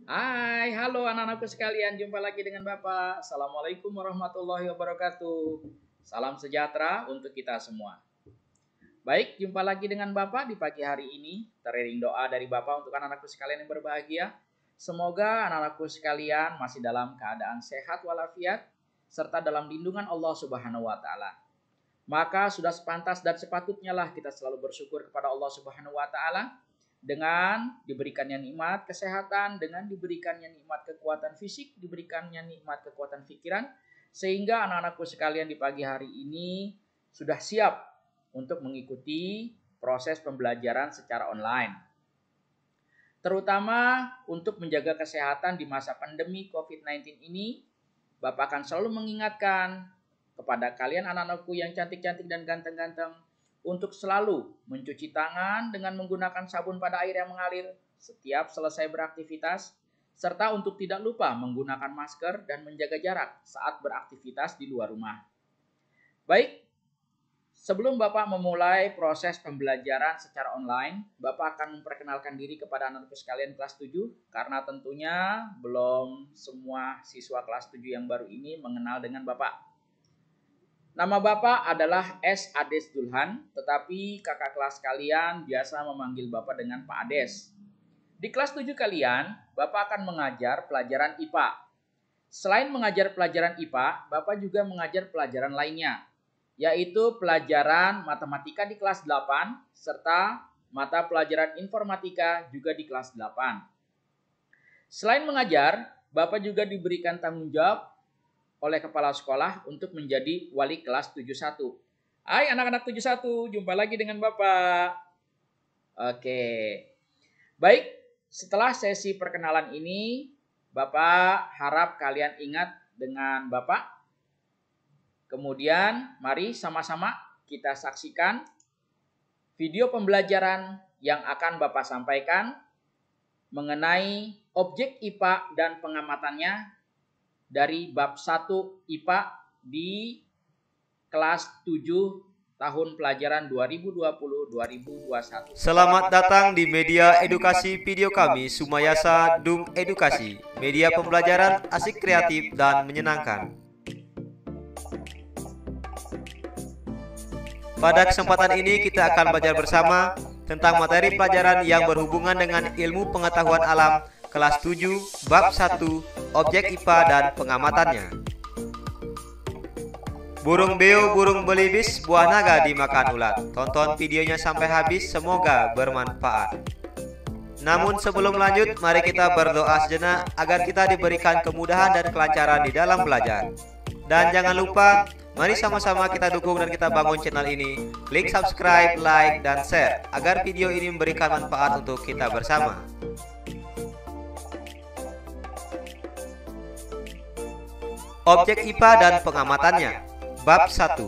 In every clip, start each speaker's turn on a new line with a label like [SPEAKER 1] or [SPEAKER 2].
[SPEAKER 1] Hai, halo anak-anakku sekalian, jumpa lagi dengan Bapak. Assalamualaikum warahmatullahi wabarakatuh. Salam sejahtera untuk kita semua. Baik, jumpa lagi dengan Bapak di pagi hari ini. Teriring doa dari Bapak untuk anak-anakku sekalian yang berbahagia. Semoga anak-anakku sekalian masih dalam keadaan sehat walafiat, serta dalam lindungan Allah Subhanahu wa Ta'ala. Maka sudah sepantas dan sepatutnya lah kita selalu bersyukur kepada Allah Subhanahu wa Ta'ala dengan diberikannya nikmat kesehatan, dengan diberikannya nikmat kekuatan fisik, diberikannya nikmat kekuatan pikiran, sehingga anak-anakku sekalian di pagi hari ini sudah siap untuk mengikuti proses pembelajaran secara online. Terutama untuk menjaga kesehatan di masa pandemi COVID-19 ini, Bapak akan selalu mengingatkan kepada kalian anak-anakku yang cantik-cantik dan ganteng-ganteng untuk selalu mencuci tangan dengan menggunakan sabun pada air yang mengalir setiap selesai beraktivitas, serta untuk tidak lupa menggunakan masker dan menjaga jarak saat beraktivitas di luar rumah. Baik, sebelum Bapak memulai proses pembelajaran secara online, Bapak akan memperkenalkan diri kepada anak-anakku sekalian kelas 7, karena tentunya belum semua siswa kelas 7 yang baru ini mengenal dengan Bapak. Nama Bapak adalah S. Ades Dulhan, tetapi kakak kelas kalian biasa memanggil Bapak dengan Pak Ades. Di kelas 7 kalian, Bapak akan mengajar pelajaran IPA. Selain mengajar pelajaran IPA, Bapak juga mengajar pelajaran lainnya, yaitu pelajaran matematika di kelas 8, serta mata pelajaran informatika juga di kelas 8. Selain mengajar, Bapak juga diberikan tanggung jawab oleh kepala sekolah untuk menjadi wali kelas 71. Hai anak-anak 71, jumpa lagi dengan Bapak. Oke. Baik, setelah sesi perkenalan ini, Bapak harap kalian ingat dengan Bapak. Kemudian, mari sama-sama kita saksikan video pembelajaran yang akan Bapak sampaikan mengenai objek IPA dan pengamatannya dari bab 1 IPA di kelas 7 tahun pelajaran 2020-2021.
[SPEAKER 2] Selamat datang di media edukasi video kami, Sumayasa Dum Edukasi, media pembelajaran asik, kreatif, dan menyenangkan. Pada kesempatan ini kita akan belajar bersama tentang materi pelajaran yang berhubungan dengan ilmu pengetahuan alam kelas 7 bab 1 objek IPA dan pengamatannya. Burung beo, burung belibis, buah naga dimakan ulat. Tonton videonya sampai habis, semoga bermanfaat. Namun sebelum lanjut, mari kita berdoa sejenak agar kita diberikan kemudahan dan kelancaran di dalam belajar. Dan jangan lupa, mari sama-sama kita dukung dan kita bangun channel ini. Klik subscribe, like, dan share agar video ini memberikan manfaat untuk kita bersama. Objek IPA dan pengamatannya. Bab 1.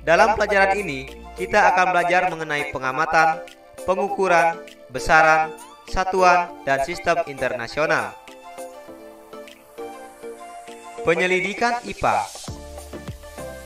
[SPEAKER 2] Dalam pelajaran ini, kita akan belajar mengenai pengamatan, pengukuran, besaran, satuan, dan sistem internasional. Penyelidikan IPA.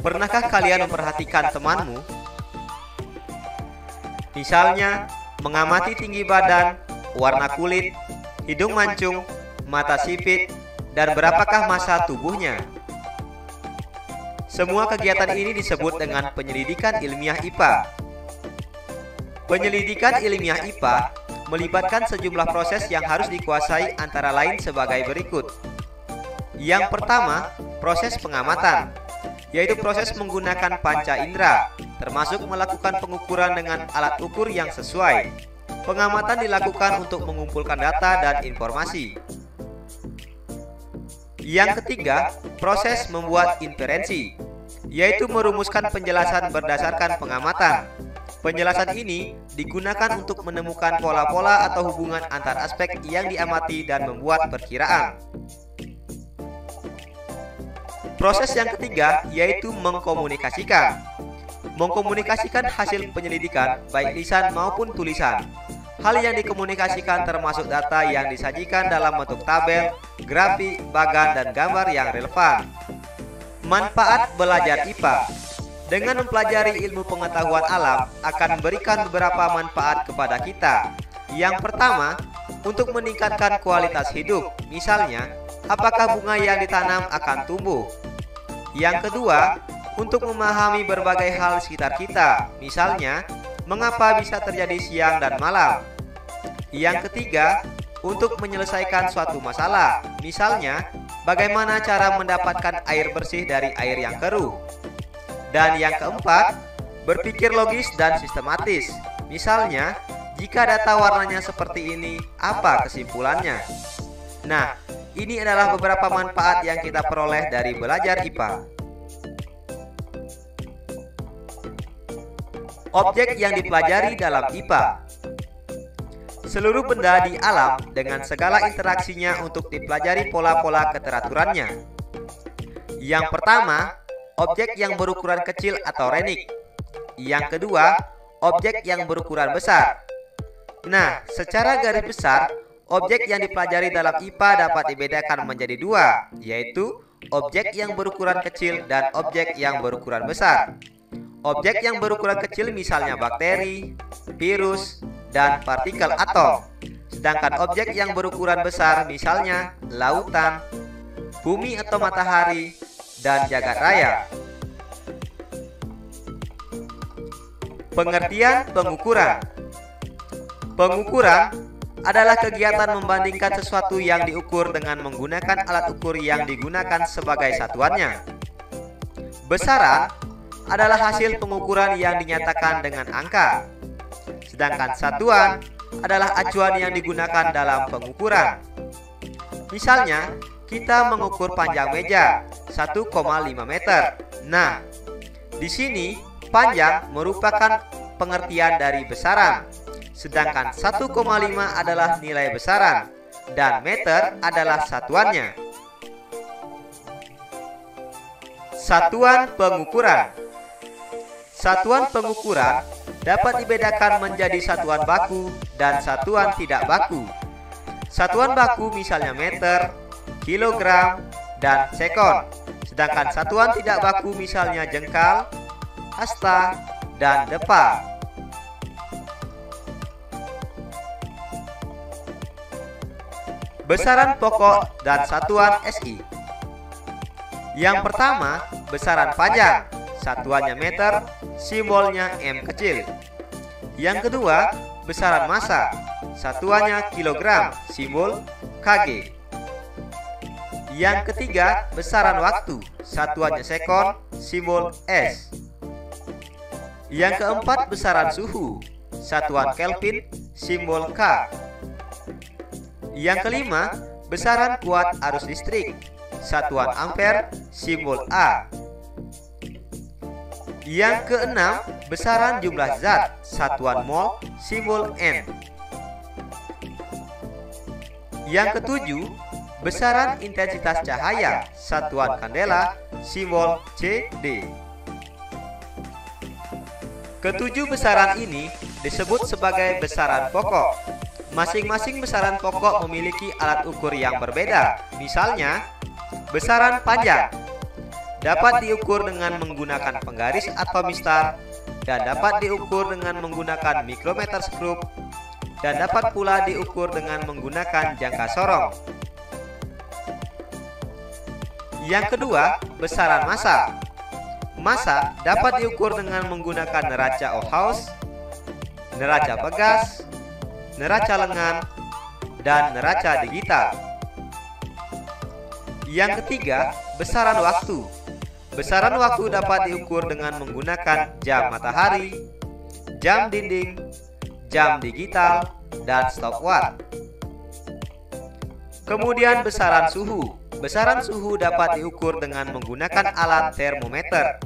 [SPEAKER 2] Pernahkah kalian memperhatikan temanmu? Misalnya, mengamati tinggi badan, warna kulit, hidung mancung, mata sipit, dan berapakah massa tubuhnya. Semua kegiatan ini disebut dengan penyelidikan ilmiah IPA. Penyelidikan ilmiah IPA melibatkan sejumlah proses yang harus dikuasai, antara lain sebagai berikut. Yang pertama, proses pengamatan, yaitu proses menggunakan panca indera, termasuk melakukan pengukuran dengan alat ukur yang sesuai. Pengamatan dilakukan untuk mengumpulkan data dan informasi. Yang ketiga, proses membuat inferensi, yaitu merumuskan penjelasan berdasarkan pengamatan. Penjelasan ini digunakan untuk menemukan pola-pola atau hubungan antar aspek yang diamati dan membuat perkiraan. Proses yang ketiga yaitu mengkomunikasikan. Mengkomunikasikan hasil penyelidikan, baik lisan maupun tulisan. Hal yang dikomunikasikan termasuk data yang disajikan dalam bentuk tabel, grafik, bagan, dan gambar yang relevan. Manfaat belajar IPA. Dengan mempelajari ilmu pengetahuan alam akan memberikan beberapa manfaat kepada kita. Yang pertama, untuk meningkatkan kualitas hidup. Misalnya, apakah bunga yang ditanam akan tumbuh? Yang kedua, untuk memahami berbagai hal sekitar kita. Misalnya, mengapa bisa terjadi siang dan malam? Yang ketiga, untuk menyelesaikan suatu masalah. Misalnya, bagaimana cara mendapatkan air bersih dari air yang keruh? Dan yang keempat, berpikir logis dan sistematis. Misalnya, jika data warnanya seperti ini, apa kesimpulannya? Nah, ini adalah beberapa manfaat yang kita peroleh dari belajar IPA. Objek yang dipelajari dalam IPA. Seluruh benda di alam dengan segala interaksinya untuk dipelajari pola-pola keteraturannya. Yang pertama, objek yang berukuran kecil atau renik. Yang kedua, objek yang berukuran besar. Nah, secara garis besar, objek yang dipelajari dalam IPA dapat dibedakan menjadi dua, yaitu objek yang berukuran kecil dan objek yang berukuran besar. Objek yang berukuran kecil misalnya bakteri, virus, dan partikel atom. Sedangkan objek yang berukuran besar misalnya lautan, bumi atau matahari, dan jagat raya. Pengertian pengukuran. Pengukuran adalah kegiatan membandingkan sesuatu yang diukur dengan menggunakan alat ukur yang digunakan sebagai satuannya. Besaran adalah hasil pengukuran yang dinyatakan dengan angka. Sedangkan satuan adalah acuan yang digunakan dalam pengukuran. Misalnya, kita mengukur panjang meja 1,5 meter. Nah, di sini panjang merupakan pengertian dari besaran. Sedangkan 1,5 adalah nilai besaran dan meter adalah satuannya. Satuan pengukuran. Satuan pengukuran dapat dibedakan menjadi satuan baku dan satuan tidak baku. Satuan baku misalnya meter, kilogram, dan sekon. Sedangkan satuan tidak baku misalnya jengkal, hasta, dan depa. Besaran pokok dan satuan SI. Yang pertama, besaran panjang, satuannya meter, simbolnya M kecil. Yang kedua, besaran massa, satuannya kilogram, simbol KG. Yang ketiga, besaran waktu, satuannya sekon, simbol S. Yang keempat, besaran suhu, satuan Kelvin, simbol K. Yang kelima, besaran kuat arus listrik, satuan ampere, simbol A. Yang keenam, besaran jumlah zat, satuan mol, simbol N. Yang ketujuh, besaran intensitas cahaya, satuan kandela, simbol CD. Ketujuh besaran ini disebut sebagai besaran pokok. Masing-masing besaran pokok memiliki alat ukur yang berbeda. Misalnya, besaran panjang dapat diukur dengan menggunakan penggaris atau mistar, dan dapat diukur dengan menggunakan mikrometer skrup, dan dapat pula diukur dengan menggunakan jangka sorong. Yang kedua, besaran massa. Massa dapat diukur dengan menggunakan neraca Ohaus, neraca Pegas, neraca lengan, dan neraca digital. Yang ketiga, besaran waktu. Besaran waktu dapat diukur dengan menggunakan jam matahari, jam dinding, jam digital, dan stopwatch. Kemudian besaran suhu. Besaran suhu dapat diukur dengan menggunakan alat termometer.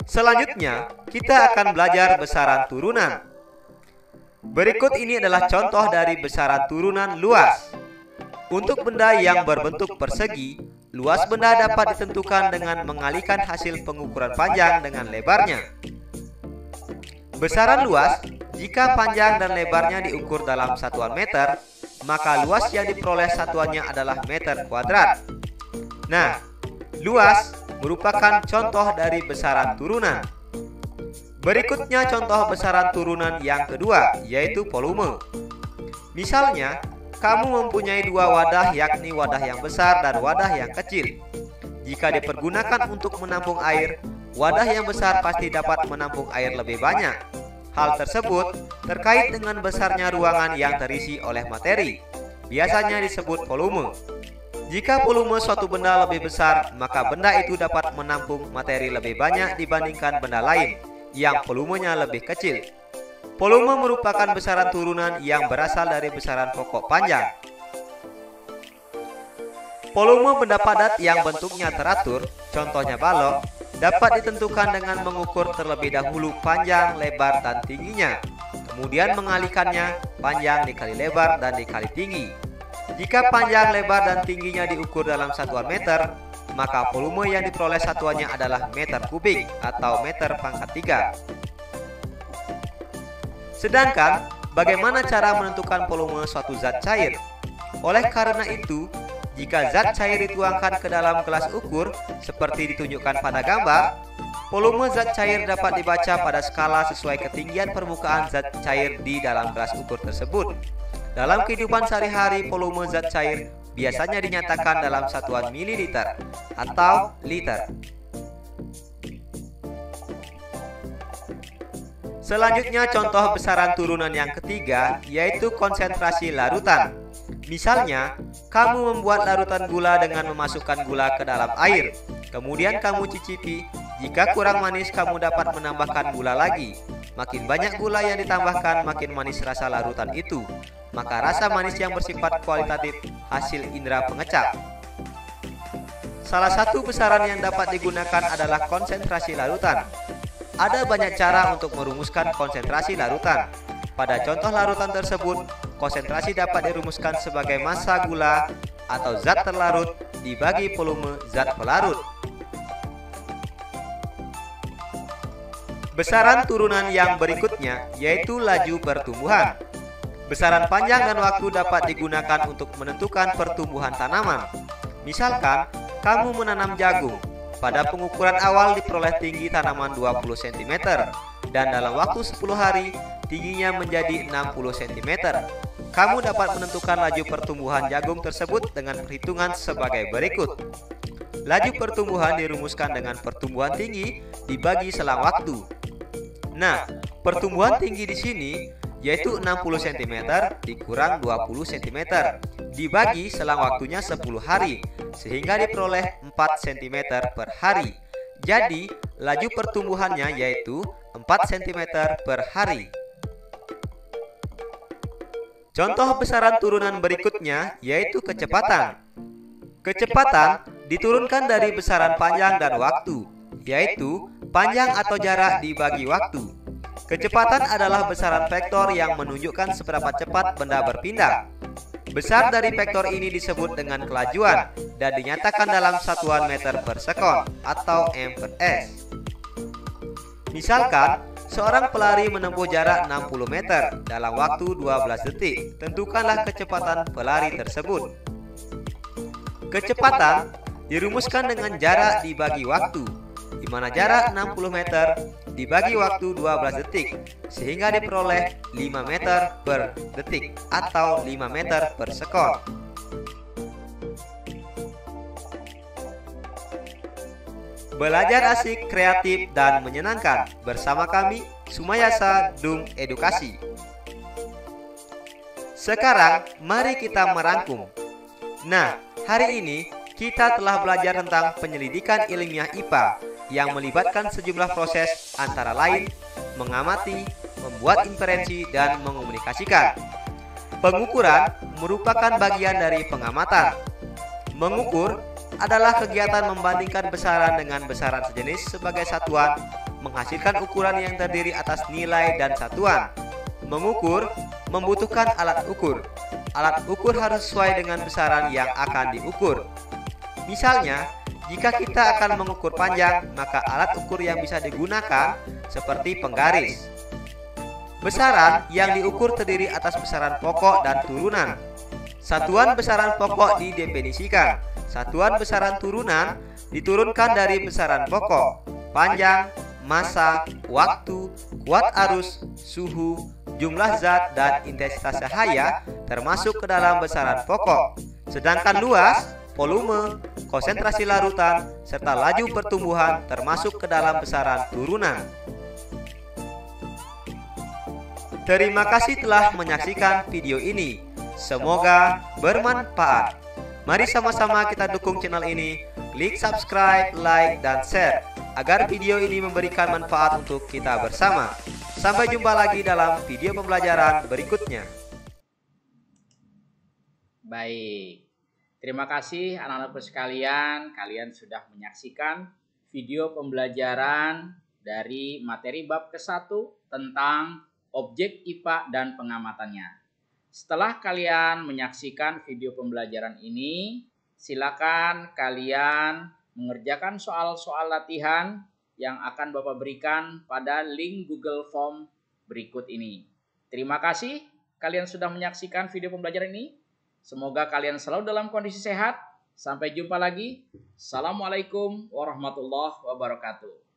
[SPEAKER 2] Selanjutnya, kita akan belajar besaran turunan. Berikut ini adalah contoh dari besaran turunan luas. Untuk benda yang berbentuk persegi, luas benda dapat ditentukan dengan mengalihkan hasil pengukuran panjang dengan lebarnya. Besaran luas, jika panjang dan lebarnya diukur dalam satuan meter, maka luas yang diperoleh satuannya adalah meter kuadrat. Nah, luas merupakan contoh dari besaran turunan. Berikutnya contoh besaran turunan yang kedua, yaitu volume. Misalnya, kamu mempunyai dua wadah, yakni wadah yang besar dan wadah yang kecil. Jika dipergunakan untuk menampung air, wadah yang besar pasti dapat menampung air lebih banyak. Hal tersebut terkait dengan besarnya ruangan yang terisi oleh materi, biasanya disebut volume. Jika volume suatu benda lebih besar, maka benda itu dapat menampung materi lebih banyak dibandingkan benda lain yang volumenya lebih kecil. Volume merupakan besaran turunan yang berasal dari besaran pokok panjang. Volume benda padat yang bentuknya teratur, contohnya balok, dapat ditentukan dengan mengukur terlebih dahulu panjang, lebar, dan tingginya, kemudian mengalihkannya panjang dikali lebar dan dikali tinggi. Jika panjang, lebar, dan tingginya diukur dalam satuan meter, maka volume yang diperoleh satuannya adalah meter kubik atau meter pangkat 3. Sedangkan, bagaimana cara menentukan volume suatu zat cair? Oleh karena itu, jika zat cair dituangkan ke dalam gelas ukur seperti ditunjukkan pada gambar, volume zat cair dapat dibaca pada skala sesuai ketinggian permukaan zat cair di dalam gelas ukur tersebut. Dalam kehidupan sehari-hari, volume zat cair biasanya dinyatakan dalam satuan mililiter atau liter. Selanjutnya contoh besaran turunan yang ketiga, yaitu konsentrasi larutan. Misalnya, kamu membuat larutan gula dengan memasukkan gula ke dalam air. Kemudian kamu cicipi, jika kurang manis kamu dapat menambahkan gula lagi. Makin banyak gula yang ditambahkan, makin manis rasa larutan itu. Maka rasa manis yang bersifat kualitatif hasil indera pengecap. Salah satu besaran yang dapat digunakan adalah konsentrasi larutan. Ada banyak cara untuk merumuskan konsentrasi larutan. Pada contoh larutan tersebut, konsentrasi dapat dirumuskan sebagai massa gula atau zat terlarut dibagi volume zat pelarut. Besaran turunan yang berikutnya yaitu laju pertumbuhan. Besaran panjang dan waktu dapat digunakan untuk menentukan pertumbuhan tanaman. Misalkan, kamu menanam jagung. Pada pengukuran awal diperoleh tinggi tanaman 20 cm dan dalam waktu 10 hari tingginya menjadi 60 cm. Kamu dapat menentukan laju pertumbuhan jagung tersebut dengan perhitungan sebagai berikut. Laju pertumbuhan dirumuskan dengan pertumbuhan tinggi dibagi selang waktu. Nah, pertumbuhan tinggi di sini yaitu 60 cm dikurang 20 cm dibagi selang waktunya 10 hari sehingga diperoleh 4 cm per hari. Jadi, laju pertumbuhannya yaitu 4 cm per hari. Contoh besaran turunan berikutnya yaitu kecepatan. Kecepatan diturunkan dari besaran panjang dan waktu, yaitu panjang atau jarak dibagi waktu. Kecepatan adalah besaran vektor yang menunjukkan seberapa cepat benda berpindah. Besar dari vektor ini disebut dengan kelajuan dan dinyatakan dalam satuan meter per sekon atau m/s. Misalkan, seorang pelari menempuh jarak 60 meter dalam waktu 12 detik. Tentukanlah kecepatan pelari tersebut. Kecepatan dirumuskan dengan jarak dibagi waktu, di mana jarak 60 meter dibagi waktu 12 detik sehingga diperoleh 5 meter per detik atau 5 meter per sekon. Belajar asik, kreatif, dan menyenangkan bersama kami Sumayasa Dung Edukasi. Sekarang mari kita merangkum. Nah, hari ini kita telah belajar tentang penyelidikan ilmiah IPA yang melibatkan sejumlah proses antara lain mengamati, membuat inferensi, dan mengomunikasikan. Pengukuran merupakan bagian dari pengamatan. Mengukur adalah kegiatan membandingkan besaran dengan besaran sejenis sebagai satuan, menghasilkan ukuran yang terdiri atas nilai dan satuan. Mengukur membutuhkan alat ukur. Alat ukur harus sesuai dengan besaran yang akan diukur. Misalnya, jika kita akan mengukur panjang, maka alat ukur yang bisa digunakan seperti penggaris. Besaran yang diukur terdiri atas besaran pokok dan turunan. Satuan besaran pokok didefinisikan. Satuan besaran turunan diturunkan dari besaran pokok, panjang, massa, waktu, kuat arus, suhu, jumlah zat, dan intensitas cahaya termasuk ke dalam besaran pokok. Sedangkan luas, volume, konsentrasi larutan, serta laju pertumbuhan termasuk ke dalam besaran turunan. Terima kasih telah menyaksikan video ini. Semoga bermanfaat. Mari sama-sama kita dukung channel ini. Klik subscribe, like, dan share agar video ini memberikan manfaat untuk kita bersama. Sampai jumpa lagi dalam video pembelajaran berikutnya.
[SPEAKER 1] Baik. Terima kasih anak-anakku sekalian. Kalian sudah menyaksikan video pembelajaran dari materi bab ke-1 tentang objek IPA dan pengamatannya. Setelah kalian menyaksikan video pembelajaran ini, silakan kalian mengerjakan soal-soal latihan yang akan Bapak berikan pada link Google Form berikut ini. Terima kasih kalian sudah menyaksikan video pembelajaran ini. Semoga kalian selalu dalam kondisi sehat. Sampai jumpa lagi. Assalamualaikum warahmatullahi wabarakatuh.